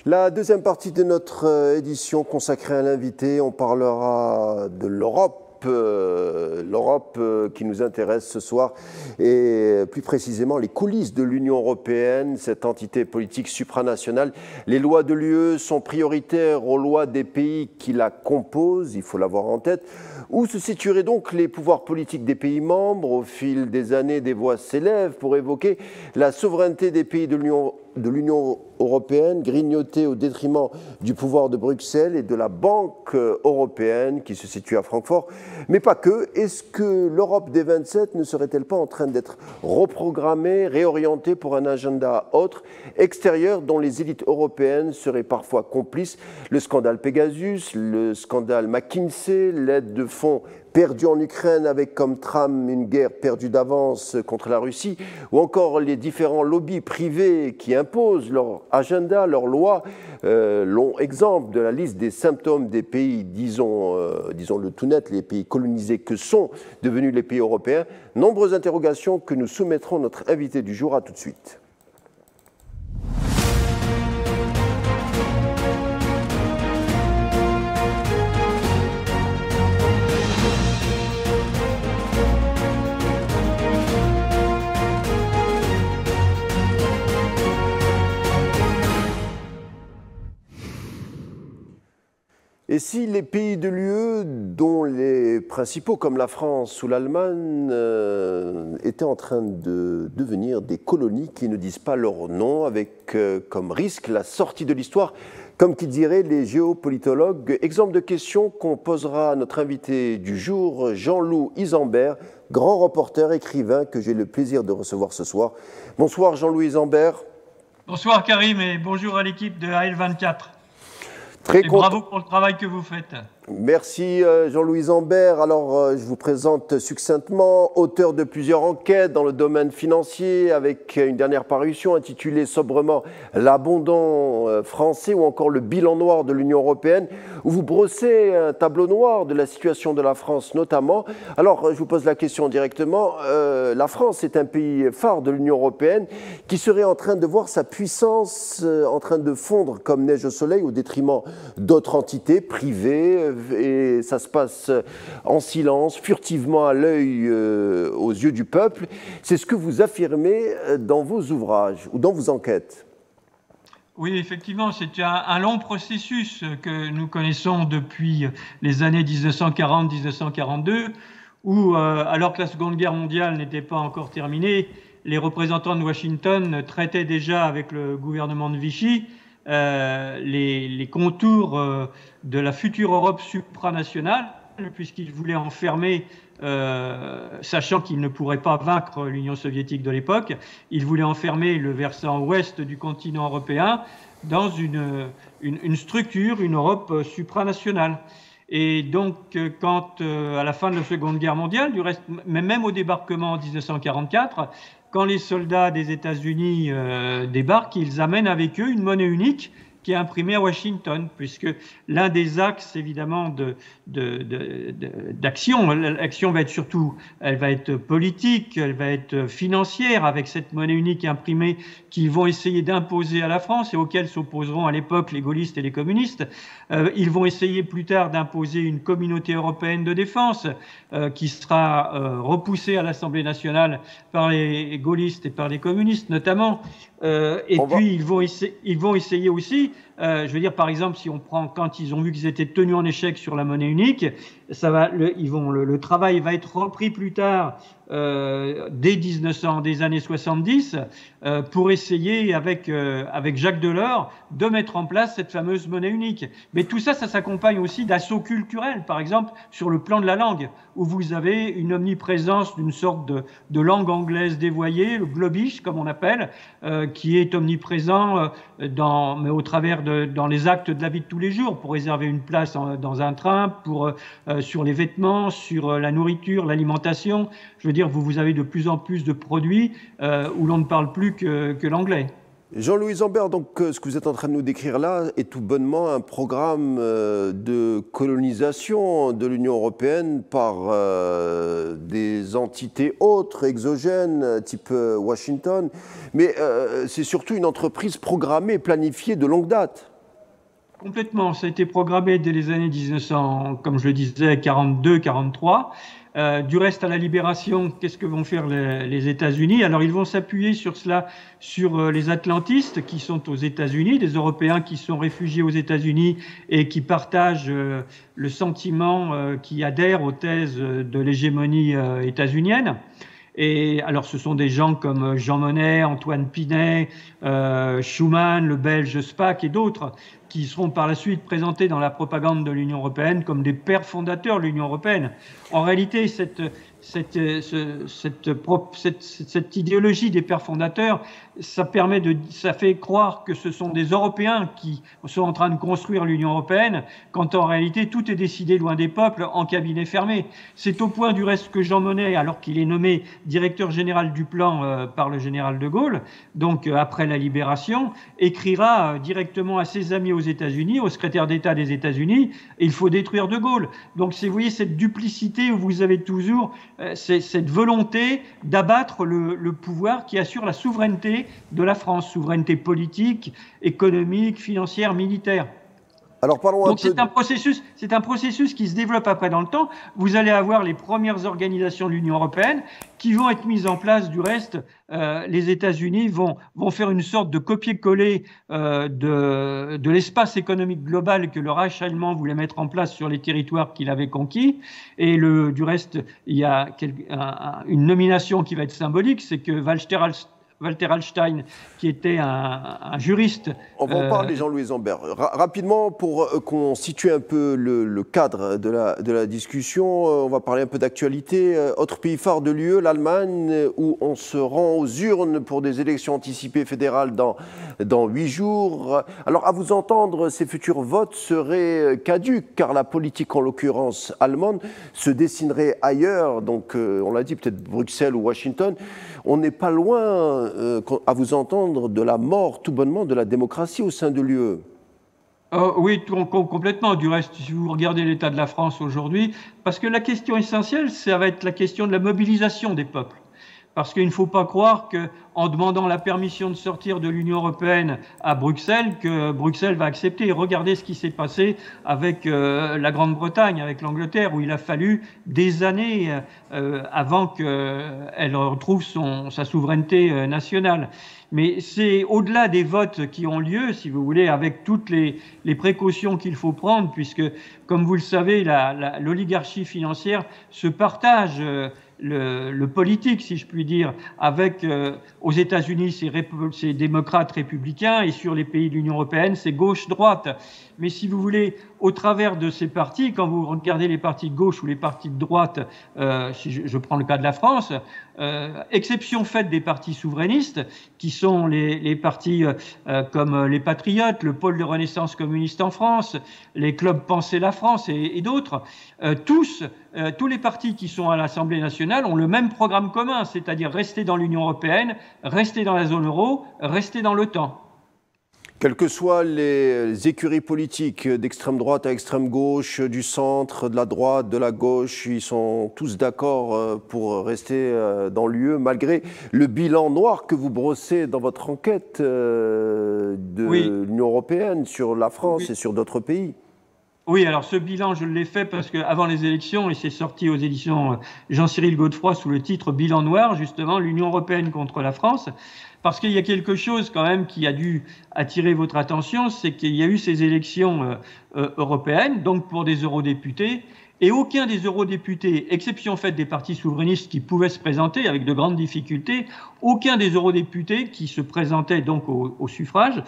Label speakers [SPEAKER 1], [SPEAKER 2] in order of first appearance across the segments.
[SPEAKER 1] La deuxième partie de notre édition consacrée à l'invité, on parlera de l'Europe. L'Europe qui nous intéresse ce soir et plus précisément les coulisses de l'Union européenne, cette entité politique supranationale. Les lois de l'UE sont prioritaires aux lois des pays qui la composent, il faut l'avoir en tête. Où se situeraient donc les pouvoirs politiques des pays membres? Au fil des années, des voix s'élèvent pour évoquer la souveraineté des pays de l'Union européenne, grignotée au détriment du pouvoir de Bruxelles et de la Banque européenne qui se situe à Francfort. Mais pas que. Est-ce que l'Europe des 27 ne serait-elle pas en train d'être reprogrammée, réorientée pour un agenda autre, extérieur, dont les élites européennes seraient parfois complices? Le scandale Pegasus, le scandale McKinsey, l'aide de fonds perdue en Ukraine avec comme trame une guerre perdue d'avance contre la Russie, ou encore les différents lobbies privés qui imposent leur agenda, leurs lois. Long exemple de la liste des symptômes des pays, disons-le tout net, les pays colonisés que sont devenus les pays européens. Nombreuses interrogations que nous soumettrons à notre invité du jour. À tout de suite. Et si les pays de l'UE, dont les principaux comme la France ou l'Allemagne, étaient en train de devenir des colonies qui ne disent pas leur nom, avec comme risque la sortie de l'histoire, comme qui diraient les géopolitologues? Exemple de questions qu'on posera à notre invité du jour, Jean-Loup Isambert, grand reporter, écrivain, que j'ai le plaisir de recevoir ce soir. Bonsoir Jean-Loup Isambert.
[SPEAKER 2] Bonsoir Karim et bonjour à l'équipe de AL24.
[SPEAKER 1] Très content.
[SPEAKER 2] Bravo pour le travail que vous faites.
[SPEAKER 1] Merci Jean-Louis Isambert. Alors, je vous présente succinctement, auteur de plusieurs enquêtes dans le domaine financier, avec une dernière parution intitulée sobrement L'abondant français ou encore Le bilan noir de l'Union européenne, où vous brossez un tableau noir de la situation de la France notamment. Alors, je vous pose la question directement. La France est un pays phare de l'Union européenne qui serait en train de voir sa puissance en train de fondre comme neige au soleil au détriment d'autres entités privées, et ça se passe en silence, furtivement à l'œil, aux yeux du peuple. C'est ce que vous affirmez dans vos ouvrages ou dans vos enquêtes.
[SPEAKER 2] Oui, effectivement, c'est un long processus que nous connaissons depuis les années 1940-1942, où, alors que la Seconde Guerre mondiale n'était pas encore terminée, les représentants de Washington traitaient déjà avec le gouvernement de Vichy les contours de la future Europe supranationale, puisqu'ils voulaient enfermer, sachant qu'ils ne pourraient pas vaincre l'Union soviétique de l'époque, ils voulaient enfermer le versant ouest du continent européen dans une structure, une Europe supranationale. Et donc, quand, à la fin de la Seconde Guerre mondiale, du reste, même au débarquement en 1944, quand les soldats des États-Unis débarquent, ils amènent avec eux une monnaie unique qui est imprimée à Washington, puisque l'un des axes, évidemment, d'action, l'action va être surtout, elle va être politique, elle va être financière, avec cette monnaie unique imprimée qu'ils vont essayer d'imposer à la France et auxquelles s'opposeront à l'époque les gaullistes et les communistes. Ils vont essayer plus tard d'imposer une communauté européenne de défense qui sera repoussée à l'Assemblée nationale par les gaullistes et par les communistes notamment. Ils vont essayer aussi, je veux dire, par exemple, si on prend quand ils ont vu qu'ils étaient tenus en échec sur la monnaie unique, le travail va être repris plus tard des années 70 pour essayer avec Jacques Delors de mettre en place cette fameuse monnaie unique. Mais tout ça, ça s'accompagne aussi d'assauts culturels, par exemple sur le plan de la langue, où vous avez une omniprésence d'une sorte de langue anglaise dévoyée, le globish comme on appelle, qui est omniprésent mais au travers dans les actes de la vie de tous les jours, pour réserver une place dans un train, sur les vêtements, sur la nourriture, l'alimentation. Je veux dire, vous avez de plus en plus de produits où l'on ne parle plus que l'anglais.
[SPEAKER 1] Jean-Louis Zambert, donc ce que vous êtes en train de nous décrire là est tout bonnement un programme de colonisation de l'Union européenne par des entités autres, exogènes, type Washington, mais c'est surtout une entreprise programmée, planifiée de longue date.
[SPEAKER 2] Complètement, ça a été programmé dès les années 1900, comme je le disais, 42-43. Du reste, à la libération, qu'est-ce que vont faire les États-Unis? Alors, ils vont s'appuyer sur cela, sur les atlantistes qui sont aux États-Unis, des Européens qui sont réfugiés aux États-Unis et qui partagent le sentiment, qui adhèrent aux thèses de l'hégémonie états-unienne. Et alors, ce sont des gens comme Jean Monnet, Antoine Pinet, Schuman, le Belge Spaak et d'autres qui seront par la suite présentés dans la propagande de l'Union européenne comme des pères fondateurs de l'Union européenne. En réalité, cette idéologie des pères fondateurs, ça fait croire que ce sont des Européens qui sont en train de construire l'Union européenne, quand en réalité tout est décidé loin des peuples en cabinet fermé. C'est au point du reste que Jean Monnet, alors qu'il est nommé directeur général du plan par le général de Gaulle, donc après la libération, écrira directement à ses amis aux États-Unis, au secrétaire d'État des États-Unis, il faut détruire de Gaulle. Donc vous voyez cette duplicité où vous avez toujours cette volonté d'abattre le pouvoir qui assure la souveraineté de la France, souveraineté politique, économique, financière, militaire.
[SPEAKER 1] Alors parlons
[SPEAKER 2] Donc c'est un processus qui se développe après dans le temps. Vous allez avoir les premières organisations de l'Union européenne qui vont être mises en place. Du reste, les États-Unis vont faire une sorte de copier-coller de l'espace économique global que le Reich allemand voulait mettre en place sur les territoires qu'il avait conquis. Et du reste, il y a une nomination qui va être symbolique, c'est que Walter Hallstein, qui était un juriste.
[SPEAKER 1] On va en parler, Jean-Louis Zambert. Rapidement, pour qu'on situe un peu le cadre de la discussion, on va parler un peu d'actualité. Autre pays phare de l'UE, l'Allemagne, où on se rend aux urnes pour des élections anticipées fédérales dans 8 jours. Alors, à vous entendre, ces futurs votes seraient caducs, car la politique, en l'occurrence allemande, se dessinerait ailleurs. Donc, on l'a dit, peut-être Bruxelles ou Washington. On n'est pas loin, à vous entendre, de la mort tout bonnement de la démocratie au sein de l'UE.
[SPEAKER 2] Oui, complètement. Du reste, si vous regardez l'état de la France aujourd'hui, parce que la question essentielle, ça va être la question de la mobilisation des peuples. Parce qu'il ne faut pas croire qu'en demandant la permission de sortir de l'Union européenne à Bruxelles, que Bruxelles va accepter. Regardez ce qui s'est passé avec la Grande-Bretagne, avec l'Angleterre, où il a fallu des années avant qu'elle retrouve sa souveraineté nationale. Mais c'est au-delà des votes qui ont lieu, si vous voulez, avec toutes les précautions qu'il faut prendre, puisque, comme vous le savez, l'oligarchie financière se partage le politique, si je puis dire, avec aux États-Unis ces démocrates républicains et sur les pays de l'Union européenne c'est gauche-droite. Mais si vous voulez, au travers de ces partis, quand vous regardez les partis de gauche ou les partis de droite, si je prends le cas de la France, exception faite des partis souverainistes, qui sont les partis comme les Patriotes, le pôle de renaissance communiste en France, les clubs Penser la France et d'autres, tous les partis qui sont à l'Assemblée nationale ont le même programme commun, c'est-à-dire rester dans l'Union européenne, rester dans la zone euro, rester dans l'OTAN.
[SPEAKER 1] Quelles que soient les écuries politiques d'extrême droite à extrême gauche, du centre, de la droite, de la gauche, ils sont tous d'accord pour rester dans l'UE, malgré le bilan noir que vous brossez dans votre enquête de l'Union européenne sur la France et sur d'autres pays.
[SPEAKER 2] Oui, alors ce bilan, je l'ai fait parce qu'avant les élections, et c'est sorti aux éditions Jean-Cyril Godefroy sous le titre Bilan noir, justement, l'Union européenne contre la France. Parce qu'il y a quelque chose quand même qui a dû attirer votre attention, c'est qu'il y a eu ces élections européennes, donc pour des eurodéputés, et aucun des eurodéputés, exception faite des partis souverainistes qui pouvaient se présenter avec de grandes difficultés, aucun des eurodéputés qui se présentaient donc au suffrage,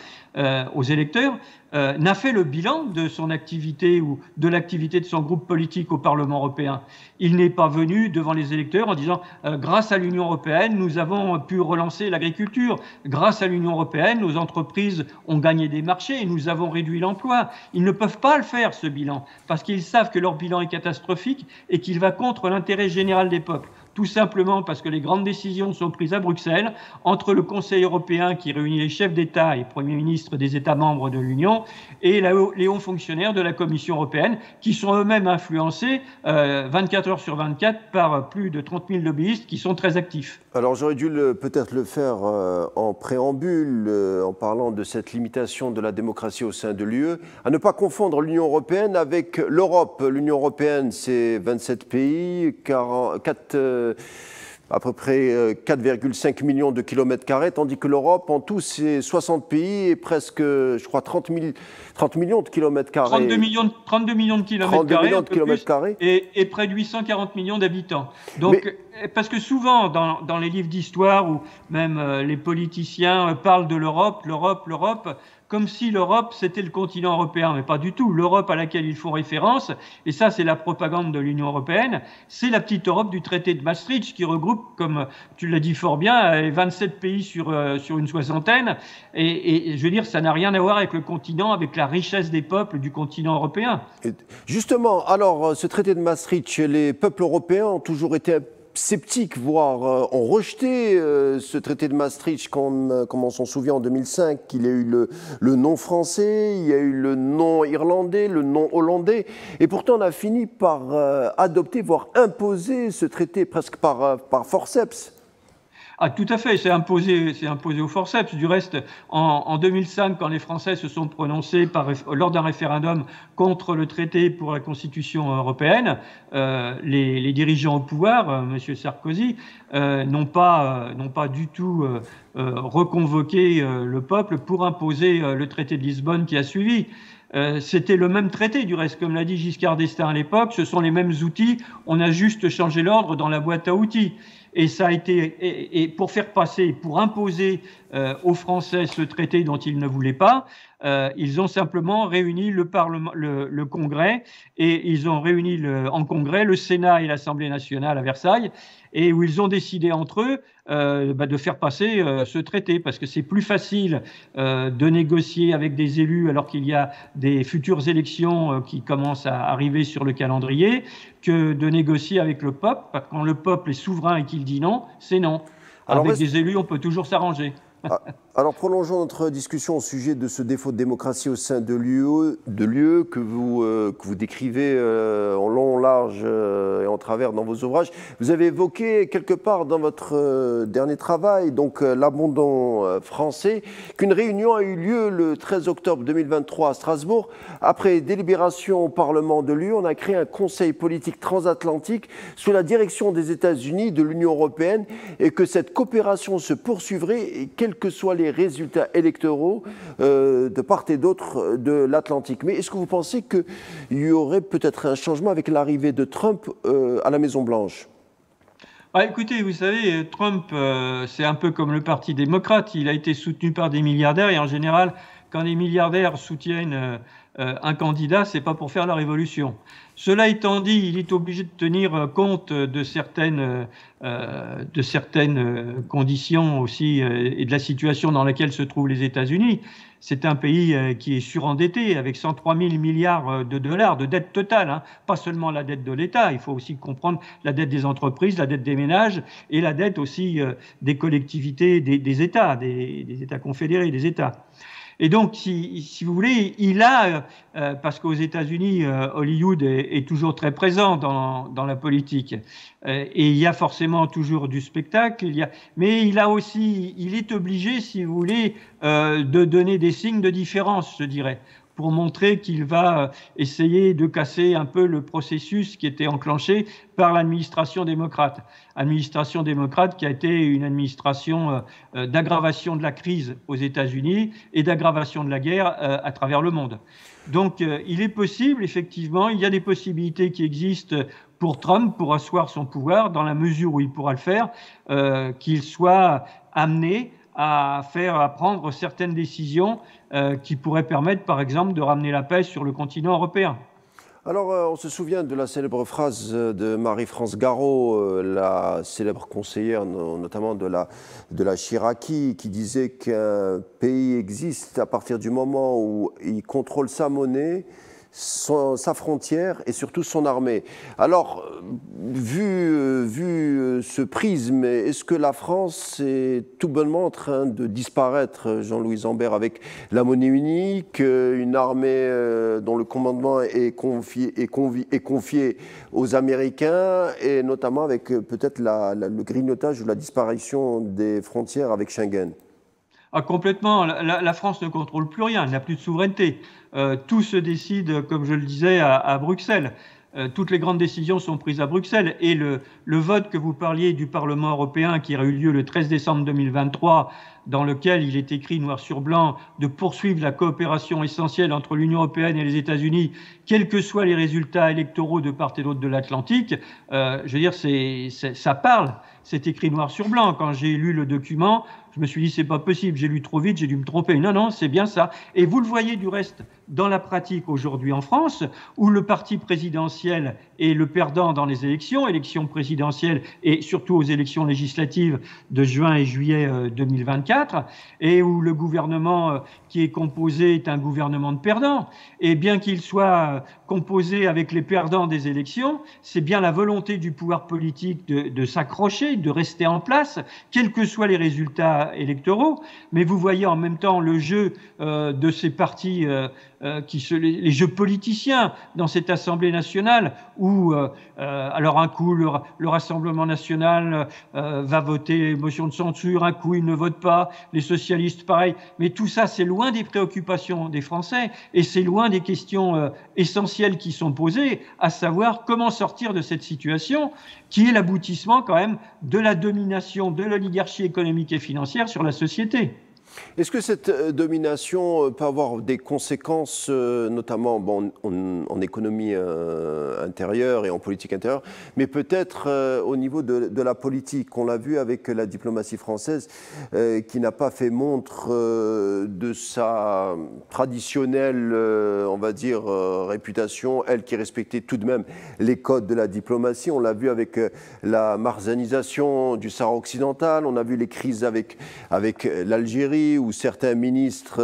[SPEAKER 2] aux électeurs, n'a fait le bilan de son activité ou de l'activité de son groupe politique au Parlement européen. Il n'est pas venu devant les électeurs en disant grâce à l'Union européenne, nous avons pu relancer l'agriculture. Grâce à l'Union européenne, nos entreprises ont gagné des marchés et nous avons réduit l'emploi. Ils ne peuvent pas le faire, ce bilan, parce qu'ils savent que leur bilan est catastrophique et qu'il va contre l'intérêt général des peuples. tout simplement parce que les grandes décisions sont prises à Bruxelles, entre le Conseil européen qui réunit les chefs d'État et premiers ministres des États membres de l'Union et les hauts fonctionnaires de la Commission européenne, qui sont eux-mêmes influencés 24 heures sur 24 par plus de 30 000 lobbyistes qui sont très actifs.
[SPEAKER 1] Alors j'aurais dû peut-être le faire en préambule, en parlant de cette limitation de la démocratie au sein de l'UE, à ne pas confondre l'Union européenne avec l'Europe. L'Union européenne, c'est 27 pays, à peu près 4,5 millions de kilomètres carrés, tandis que l'Europe, en tout, c'est 60 pays et presque, je crois, 30 millions de kilomètres carrés.
[SPEAKER 2] 32 millions de kilomètres carrés, et près de 840 millions d'habitants. Donc, parce que souvent, dans les livres d'histoire, ou même les politiciens parlent de l'Europe, comme si l'Europe, c'était le continent européen, mais pas du tout. L'Europe à laquelle ils font référence, et ça c'est la propagande de l'Union européenne, c'est la petite Europe du traité de Maastricht qui regroupe, comme tu l'as dit fort bien, 27 pays sur une soixantaine. Et je veux dire, ça n'a rien à voir avec le continent, avec la richesse des peuples du continent européen.
[SPEAKER 1] Justement, alors ce traité de Maastricht, les peuples européens ont toujours été sceptiques, voire ont rejeté ce traité de Maastricht, comme on s'en souvient en 2005, qu'il y a eu le non français, il y a eu le non irlandais, le non hollandais, et pourtant on a fini par adopter, voire imposer ce traité presque par forceps.
[SPEAKER 2] Ah, tout à fait, c'est imposé au forceps. Du reste, en 2005, quand les Français se sont prononcés lors d'un référendum contre le traité pour la Constitution européenne, les dirigeants au pouvoir, M. Sarkozy, n'ont pas du tout reconvoqué le peuple pour imposer le traité de Lisbonne qui a suivi. C'était le même traité, du reste, comme l'a dit Giscard d'Estaing à l'époque, ce sont les mêmes outils, on a juste changé l'ordre dans la boîte à outils. Et ça a été, et pour faire passer, pour imposer aux Français ce traité dont ils ne voulaient pas, ils ont simplement réuni le Parlement, le Congrès, et ils ont réuni en Congrès le Sénat et l'Assemblée nationale à Versailles, et où ils ont décidé entre eux de faire passer ce traité, parce que c'est plus facile de négocier avec des élus alors qu'il y a des futures élections qui commencent à arriver sur le calendrier, que de négocier avec le peuple. Quand le peuple est souverain et qu'il dit non, c'est non. Alors, avec des élus, on peut toujours s'arranger.
[SPEAKER 1] Alors prolongeons notre discussion au sujet de ce défaut de démocratie au sein de l'UE que vous décrivez en long, en large et en travers dans vos ouvrages. Vous avez évoqué quelque part dans votre dernier travail, donc l'abondant français, qu'une réunion a eu lieu le 13 octobre 2023 à Strasbourg. Après délibération au Parlement de l'UE, on a créé un conseil politique transatlantique sous la direction des États-Unis, de l'Union européenne, et que cette coopération se poursuivrait, et quels que soient les résultats électoraux de part et d'autre de l'Atlantique. Mais est-ce que vous pensez qu'il y aurait peut-être un changement avec l'arrivée de Trump à la Maison-Blanche ?
[SPEAKER 2] Écoutez, vous savez, Trump, c'est un peu comme le Parti démocrate. Il a été soutenu par des milliardaires, et en général, quand les milliardaires soutiennent un candidat, c'est pas pour faire la révolution. Cela étant dit, il est obligé de tenir compte de certaines conditions aussi et de la situation dans laquelle se trouvent les États-Unis. C'est un pays qui est surendetté avec 103 000 milliards de dollars de dette totale, hein. Pas seulement la dette de l'État, il faut aussi comprendre la dette des entreprises, la dette des ménages et la dette aussi des collectivités, des États, des États confédérés, des États. Et donc, si vous voulez, il a, parce qu'aux États-Unis, Hollywood est toujours très présent dans la politique, et il y a forcément toujours du spectacle, mais il est obligé, si vous voulez, de donner des signes de différence, je dirais, pour montrer qu'il va essayer de casser un peu le processus qui était enclenché par l'administration démocrate. Administration démocrate qui a été une administration d'aggravation de la crise aux États-Unis et d'aggravation de la guerre à travers le monde. Donc il est possible, effectivement, il y a des possibilités qui existent pour Trump pour asseoir son pouvoir dans la mesure où il pourra le faire, qu'il soit amené à prendre certaines décisions qui pourraient permettre, par exemple, de ramener la paix sur le continent européen.
[SPEAKER 1] Alors, on se souvient de la célèbre phrase de Marie-France Garot, la célèbre conseillère notamment de la Chiraki, qui disait qu'un pays existe à partir du moment où il contrôle sa monnaie, sa frontière et surtout son armée. Alors, vu ce prisme, est-ce que la France est tout bonnement en train de disparaître, Jean-Louis Zambert, avec la monnaie unique, une armée dont le commandement est confié aux Américains, et notamment avec peut-être le grignotage ou la disparition des frontières avec Schengen?
[SPEAKER 2] Ah, complètement. La France ne contrôle plus rien, elle n'a plus de souveraineté. Tout se décide, comme je le disais, à Bruxelles. Toutes les grandes décisions sont prises à Bruxelles. Et le vote que vous parliez du Parlement européen qui a eu lieu le 13 décembre 2023, dans lequel il est écrit noir sur blanc de poursuivre la coopération essentielle entre l'Union européenne et les États-Unis, quels que soient les résultats électoraux de part et d'autre de l'Atlantique, je veux dire, ça parle. C'est écrit noir sur blanc. Quand j'ai lu le document, je me suis dit, c'est pas possible, j'ai lu trop vite, j'ai dû me tromper. Non, non, c'est bien ça. Et vous le voyez du reste dans la pratique aujourd'hui en France, où le parti présidentiel est le perdant dans les élections présidentielles et surtout aux élections législatives de juin et juillet 2024, et où le gouvernement qui est composé est un gouvernement de perdants. Et bien qu'il soit composé avec les perdants des élections, c'est bien la volonté du pouvoir politique de s'accrocher, de rester en place, quels que soient les résultats électoraux. Mais vous voyez en même temps le jeu de ces partis, les jeux politiciens dans cette Assemblée nationale, où alors un coup le Rassemblement national va voter motion de censure, un coup il ne vote pas, les socialistes pareil. Mais tout ça, c'est loin des préoccupations des Français et c'est loin des questions essentielles qui sont posées, à savoir comment sortir de cette situation qui est l'aboutissement quand même de la domination de l'oligarchie économique et financière sur la société.
[SPEAKER 1] Est-ce que cette domination peut avoir des conséquences, notamment en économie intérieure et en politique intérieure, mais peut-être au niveau de la politique? On l'a vu avec la diplomatie française qui n'a pas fait montre de sa traditionnelle, on va dire, réputation, elle qui respectait tout de même les codes de la diplomatie. On l'a vu avec la marsanisation du Sahara occidental, on a vu les crises avec l'Algérie, où certains ministres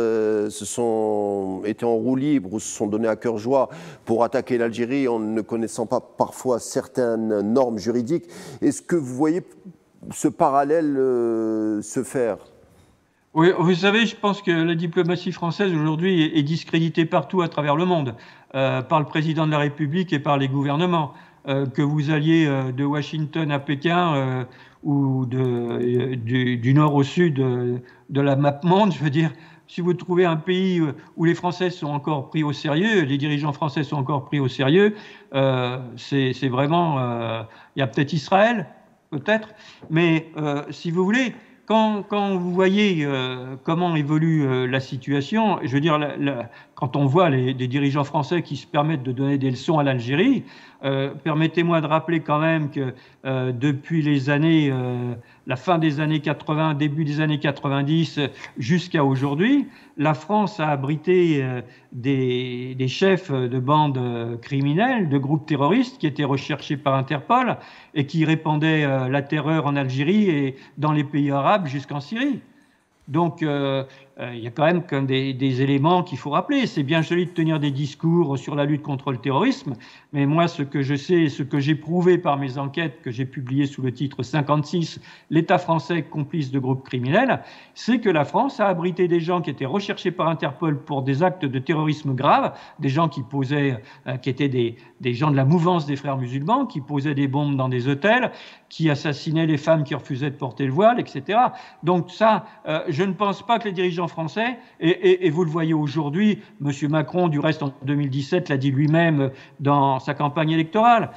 [SPEAKER 1] étaient en roue libre ou se sont donnés à cœur joie pour attaquer l'Algérie en ne connaissant pas parfois certaines normes juridiques. Est-ce que vous voyez ce parallèle se faire?
[SPEAKER 2] Oui, vous savez, je pense que la diplomatie française aujourd'hui est discréditée partout à travers le monde, par le président de la République et par les gouvernements. Que vous alliez de Washington à Pékin ou du nord au sud de la map monde, je veux dire, si vous trouvez un pays où les Français sont encore pris au sérieux, les dirigeants français sont encore pris au sérieux, c'est vraiment... il y a peut-être Israël, peut-être, mais si vous voulez... Quand vous voyez comment évolue la situation, je veux dire, quand on voit des dirigeants français qui se permettent de donner des leçons à l'Algérie, permettez-moi de rappeler quand même que depuis la fin des années 80, début des années 90 jusqu'à aujourd'hui, la France a abrité des chefs de bandes criminelles, de groupes terroristes qui étaient recherchés par Interpol et qui répandaient la terreur en Algérie et dans les pays arabes jusqu'en Syrie. Donc, il y a quand même des éléments qu'il faut rappeler. C'est bien joli de tenir des discours sur la lutte contre le terrorisme, mais moi, ce que je sais et ce que j'ai prouvé par mes enquêtes que j'ai publiées sous le titre 56, l'État français complice de groupes criminels, c'est que la France a abrité des gens qui étaient recherchés par Interpol pour des actes de terrorisme graves, des gens qui étaient des gens de la mouvance des frères musulmans, qui posaient des bombes dans des hôtels, qui assassinaient les femmes qui refusaient de porter le voile, etc. Donc ça, je ne pense pas que les dirigeants français, et vous le voyez aujourd'hui, M. Macron, du reste en 2017, l'a dit lui-même dans sa campagne électorale,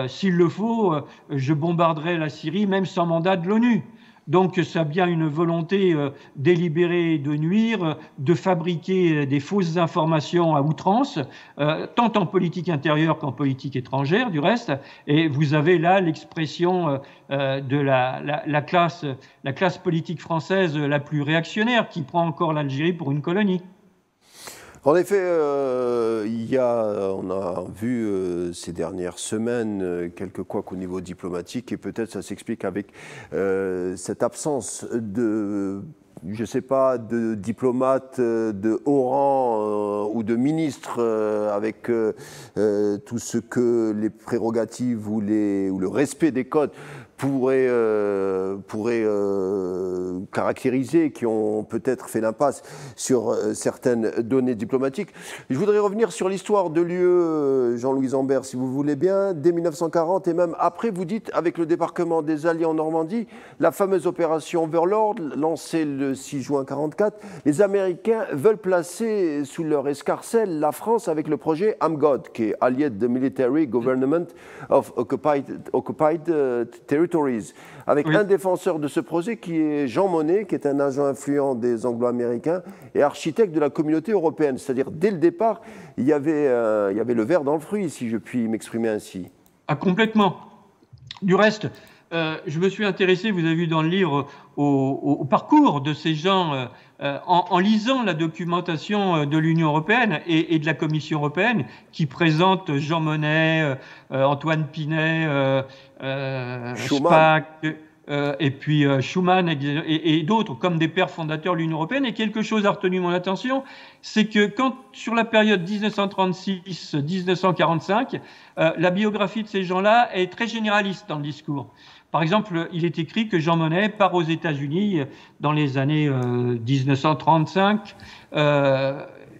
[SPEAKER 2] s'il le faut, je bombarderai la Syrie même sans mandat de l'ONU. Donc ça a bien une volonté délibérée de nuire, de fabriquer des fausses informations à outrance, tant en politique intérieure qu'en politique étrangère du reste. Et vous avez là l'expression de la classe politique française la plus réactionnaire qui prend encore l'Algérie pour une colonie.
[SPEAKER 1] En effet, on a vu ces dernières semaines quelques couacs au niveau diplomatique et peut-être ça s'explique avec cette absence de je ne sais pas, de diplomates de haut rang ou de ministres avec tout ce que les prérogatives ou le respect des codes pourraient caractériser, qui ont peut-être fait l'impasse sur certaines données diplomatiques. Je voudrais revenir sur l'histoire de l'UE, Jean-Louis Zambert, si vous voulez bien. Dès 1940 et même après, vous dites, avec le débarquement des Alliés en Normandie, la fameuse opération Overlord, lancée le 6 juin 1944, les Américains veulent placer sous leur escarcelle la France avec le projet AMGOD, qui est Allied Military Government of Occupied Territories, avec un défenseur de ce projet qui est Jean Monnet, qui est un agent influent des Anglo-Américains et architecte de la communauté européenne. C'est-à-dire, dès le départ, il y avait le ver dans le fruit, si je puis m'exprimer ainsi.
[SPEAKER 2] Ah, complètement. Du reste, je me suis intéressé, vous avez vu dans le livre, au parcours de ces gens en lisant la documentation de l'Union européenne et de la Commission européenne qui présente Jean Monnet, Antoine Pinet, Spaak, et puis Schuman et d'autres comme des pères fondateurs de l'Union européenne. Et quelque chose a retenu mon attention, c'est que quand, sur la période 1936-1945, la biographie de ces gens-là est très généraliste dans le discours. Par exemple, il est écrit que Jean Monnet part aux États-Unis dans les années 1935.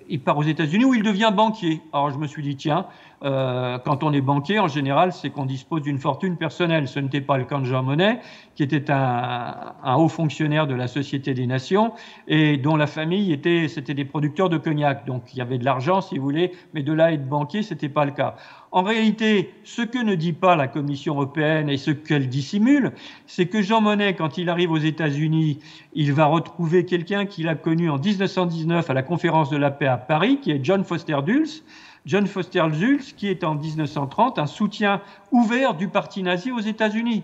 [SPEAKER 2] Il part aux États-Unis où il devient banquier. Alors je me suis dit, tiens, quand on est banquier, en général, c'est qu'on dispose d'une fortune personnelle. Ce n'était pas le cas de Jean Monnet, qui était un haut fonctionnaire de la Société des Nations et dont la famille c'était des producteurs de cognac. Donc il y avait de l'argent, si vous voulez, mais de là être banquier, c'était pas le cas. En réalité, ce que ne dit pas la Commission européenne et ce qu'elle dissimule, c'est que Jean Monnet, quand il arrive aux États-Unis, il va retrouver quelqu'un qu'il a connu en 1919 à la conférence de la paix à Paris, qui est John Foster Dulles. John Foster Dulles, qui est en 1930 un soutien ouvert du parti nazi aux États-Unis.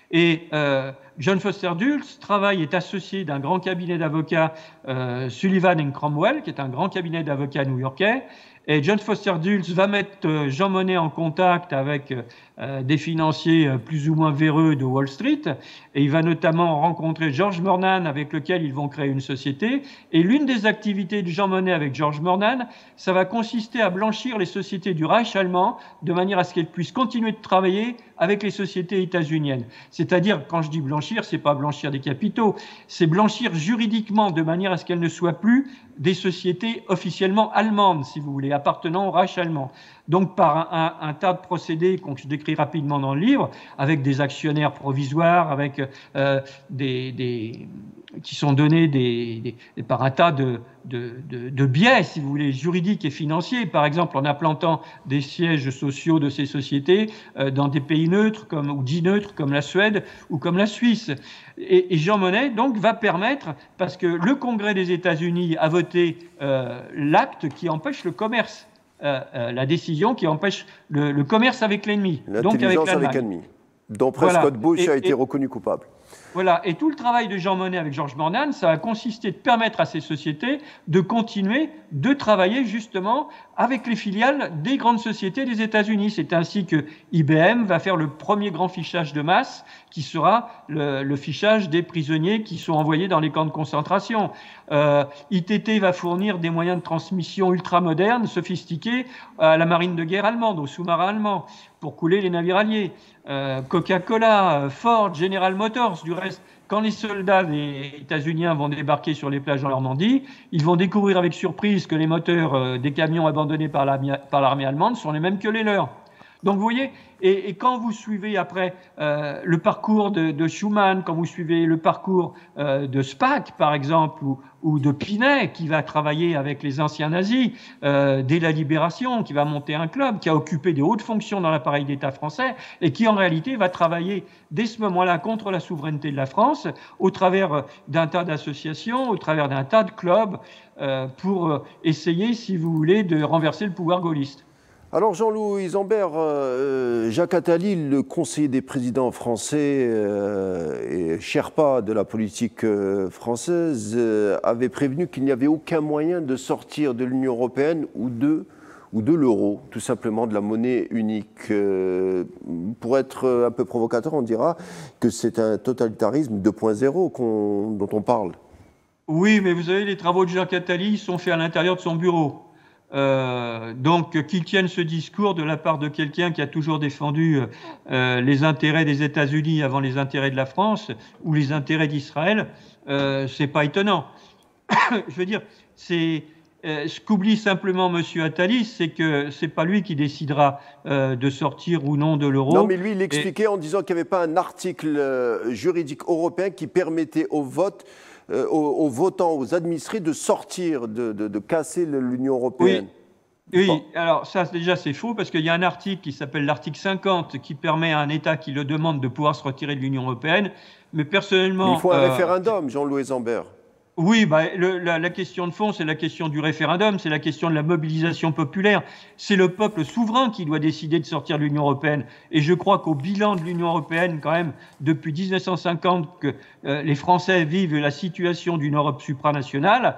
[SPEAKER 2] Et John Foster Dulles est associé d'un grand cabinet d'avocats, Sullivan & Cromwell, qui est un grand cabinet d'avocats new-yorkais. Et John Foster Dulles va mettre Jean Monnet en contact avec des financiers plus ou moins véreux de Wall Street. Et il va notamment rencontrer George Mornan, avec lequel ils vont créer une société. Et l'une des activités de Jean Monnet avec George Mornan, ça va consister à blanchir les sociétés du Reich allemand de manière à ce qu'elles puissent continuer de travailler avec les sociétés états-uniennes. C'est-à-dire, quand je dis blanchir, c'est pas blanchir des capitaux, c'est blanchir juridiquement de manière à ce qu'elles ne soient plus des sociétés officiellement allemandes, si vous voulez, appartenant au Reich allemand. Donc par un tas de procédés que je décris rapidement dans le livre, avec des actionnaires provisoires, avec qui sont donnés par un tas de biais, si vous voulez, juridiques et financiers, par exemple en implantant des sièges sociaux de ces sociétés dans des pays neutres ou dits neutres comme la Suède ou comme la Suisse. Et Jean Monnet, donc, va permettre, parce que le Congrès des États-Unis a voté l'acte qui empêche le commerce, la décision qui empêche le commerce avec l'ennemi, donc avec
[SPEAKER 1] l'Allemagne, dont Prescott Bush a été reconnu coupable.
[SPEAKER 2] Voilà, et tout le travail de Jean Monnet avec George Mornan, ça a consisté de permettre à ces sociétés de continuer de travailler justement avec les filiales des grandes sociétés des États-Unis. C'est ainsi que IBM va faire le premier grand fichage de masse, qui sera le fichage des prisonniers qui sont envoyés dans les camps de concentration. ITT va fournir des moyens de transmission ultramodernes, sophistiqués, à la marine de guerre allemande, aux sous-marins allemands, pour couler les navires alliés. Coca-Cola, Ford, General Motors, du reste, quand les soldats des États-Unis vont débarquer sur les plages en Normandie, ils vont découvrir avec surprise que les moteurs des camions abandonnés par l'armée allemande sont les mêmes que les leurs. Donc vous voyez, et quand vous suivez après le parcours de Schuman, quand vous suivez le parcours de Spaak par exemple, ou de Pinet qui va travailler avec les anciens nazis dès la Libération, qui va monter un club, qui a occupé des hautes fonctions dans l'appareil d'État français et qui en réalité va travailler dès ce moment-là contre la souveraineté de la France au travers d'un tas d'associations, au travers d'un tas de clubs pour essayer, si vous voulez, de renverser le pouvoir gaulliste.
[SPEAKER 1] Alors Jean-Louis Zambert, Jacques Attali, le conseiller des présidents français et Sherpa de la politique française, avait prévenu qu'il n'y avait aucun moyen de sortir de l'Union européenne ou de l'euro, tout simplement de la monnaie unique. Pour être un peu provocateur, on dira que c'est un totalitarisme 2.0 dont on parle.
[SPEAKER 2] Oui, mais vous savez, les travaux de Jacques Attali sont faits à l'intérieur de son bureau. Donc, qu'il tienne ce discours de la part de quelqu'un qui a toujours défendu les intérêts des États-Unis avant les intérêts de la France ou les intérêts d'Israël, c'est pas étonnant. Je veux dire, ce qu'oublie simplement M. Attali, c'est que c'est pas lui qui décidera de sortir ou non de l'euro.
[SPEAKER 1] Non, mais lui, il expliquait en disant qu'il n'y avait pas un article juridique européen qui permettait aux votants, aux administrés de sortir, de casser l'Union européenne.
[SPEAKER 2] Oui, alors ça déjà c'est faux parce qu'il y a un article qui s'appelle l'article 50 qui permet à un État qui le demande de pouvoir se retirer de l'Union européenne. Mais personnellement...
[SPEAKER 1] Il faut un référendum, Jean-Louis Zambert.
[SPEAKER 2] Oui, la question de fond, c'est la question du référendum, c'est la question de la mobilisation populaire. C'est le peuple souverain qui doit décider de sortir de l'Union européenne. Et je crois qu'au bilan de l'Union européenne, quand même, depuis 1950, que les Français vivent la situation d'une Europe supranationale,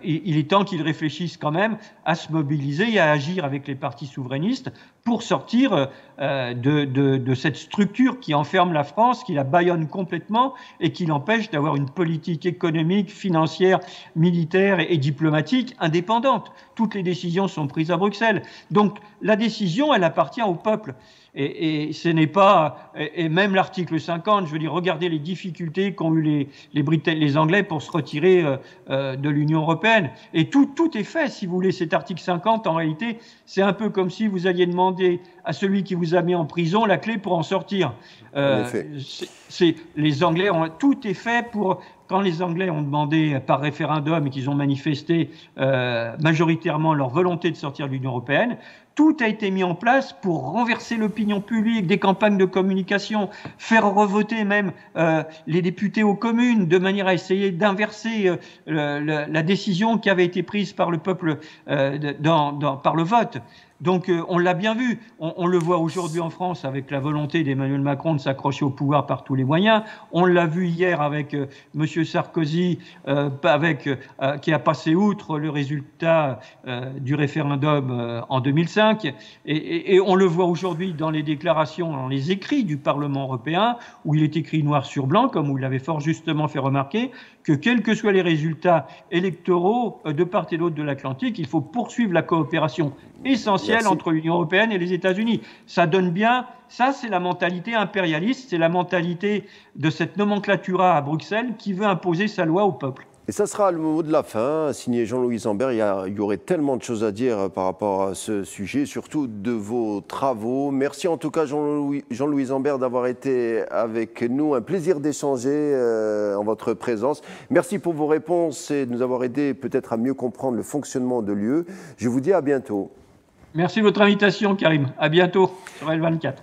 [SPEAKER 2] il est temps qu'ils réfléchissent quand même à se mobiliser et à agir avec les partis souverainistes pour sortir de cette structure qui enferme la France, qui la bâillonne complètement et qui l'empêche d'avoir une politique économique, financière, militaire et diplomatique indépendante. Toutes les décisions sont prises à Bruxelles. Donc la décision, elle appartient au peuple. Et ce n'est pas, et même l'article 50, je veux dire, regardez les difficultés qu'ont eu les Anglais pour se retirer de l'Union européenne. Et tout est fait, si vous voulez. Cet article 50, en réalité, c'est un peu comme si vous alliez demander à celui qui vous a mis en prison la clé pour en sortir. Les Anglais tout est fait pour. Quand les Anglais ont demandé par référendum et qu'ils ont manifesté majoritairement leur volonté de sortir de l'Union européenne, tout a été mis en place pour renverser l'opinion publique, des campagnes de communication, faire revoter même les députés aux communes de manière à essayer d'inverser la décision qui avait été prise par le peuple par le vote. Donc on l'a bien vu, on le voit aujourd'hui en France avec la volonté d'Emmanuel Macron de s'accrocher au pouvoir par tous les moyens. On l'a vu hier avec M. Sarkozy qui a passé outre le résultat du référendum en 2005. Et on le voit aujourd'hui dans les déclarations, dans les écrits du Parlement européen, où il est écrit noir sur blanc, comme vous l'avez fort justement fait remarquer, que quels que soient les résultats électoraux de part et d'autre de l'Atlantique, il faut poursuivre la coopération essentielle entre l'Union européenne et les États-Unis. Ça donne bien, ça c'est la mentalité impérialiste, c'est la mentalité de cette nomenclatura à Bruxelles qui veut imposer sa loi au peuple.
[SPEAKER 1] Et ça sera le mot de la fin, signé Jean-Louis Zambert. Il y aurait tellement de choses à dire par rapport à ce sujet, surtout de vos travaux. Merci en tout cas Jean-Louis Zambert d'avoir été avec nous. Un plaisir d'échanger en votre présence. Merci pour vos réponses et de nous avoir aidé peut-être à mieux comprendre le fonctionnement de l'UE. Je vous dis à bientôt.
[SPEAKER 2] Merci de votre invitation, Karim. À bientôt sur L24.